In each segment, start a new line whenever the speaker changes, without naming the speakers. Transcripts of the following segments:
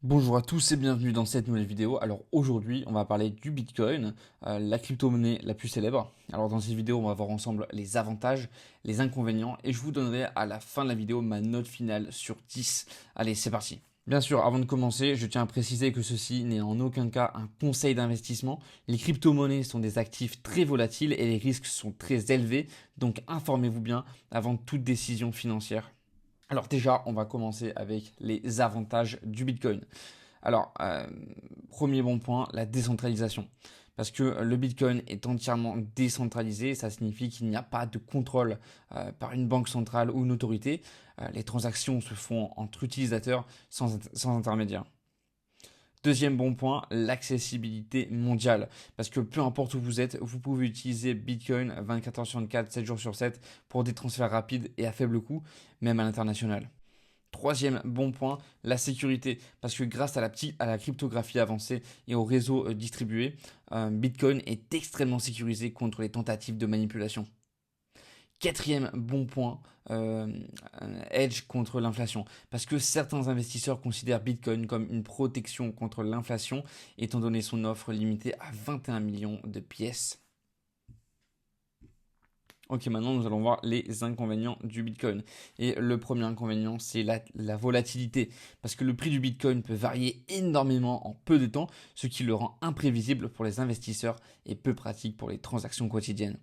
Bonjour à tous et bienvenue dans cette nouvelle vidéo. Alors aujourd'hui, on va parler du Bitcoin, la crypto-monnaie la plus célèbre. Alors dans cette vidéo, on va voir ensemble les avantages, les inconvénients et je vous donnerai à la fin de la vidéo ma note finale sur 10. Allez, c'est parti. Bien sûr, avant de commencer, je tiens à préciser que ceci n'est en aucun cas un conseil d'investissement. Les crypto-monnaies sont des actifs très volatiles et les risques sont très élevés, donc informez-vous bien avant toute décision financière. Alors déjà, on va commencer avec les avantages du Bitcoin. Alors, premier bon point, la décentralisation. Parce que le Bitcoin est entièrement décentralisé, ça signifie qu'il n'y a pas de contrôle par une banque centrale ou une autorité. Les transactions se font entre utilisateurs sans intermédiaire. Deuxième bon point, l'accessibilité mondiale. Parce que peu importe où vous êtes, vous pouvez utiliser Bitcoin 24 heures sur 24, 7 jours sur 7 pour des transferts rapides et à faible coût, même à l'international. Troisième bon point, la sécurité. Parce que grâce à la cryptographie avancée et au réseau distribué, Bitcoin est extrêmement sécurisé contre les tentatives de manipulation. Quatrième bon point, edge contre l'inflation. Parce que certains investisseurs considèrent Bitcoin comme une protection contre l'inflation, étant donné son offre limitée à 21 millions de pièces. Ok, maintenant nous allons voir les inconvénients du Bitcoin. Et le premier inconvénient, c'est la volatilité. Parce que le prix du Bitcoin peut varier énormément en peu de temps, ce qui le rend imprévisible pour les investisseurs et peu pratique pour les transactions quotidiennes.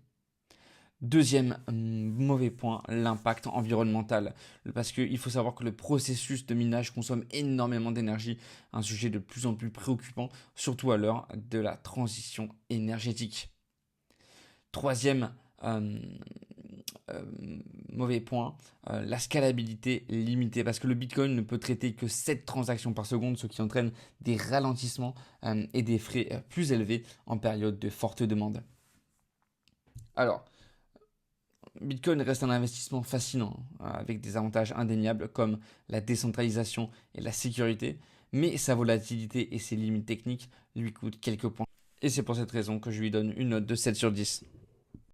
Deuxième mauvais point, l'impact environnemental. Parce qu'il faut savoir que le processus de minage consomme énormément d'énergie, un sujet de plus en plus préoccupant, surtout à l'heure de la transition énergétique. Troisième euh, euh, mauvais point, la scalabilité limitée. Parce que le Bitcoin ne peut traiter que 7 transactions par seconde, ce qui entraîne des ralentissements et des frais plus élevés en période de forte demande. Alors, Bitcoin reste un investissement fascinant, avec des avantages indéniables comme la décentralisation et la sécurité, mais sa volatilité et ses limites techniques lui coûtent quelques points. Et c'est pour cette raison que je lui donne une note de 7 sur 10.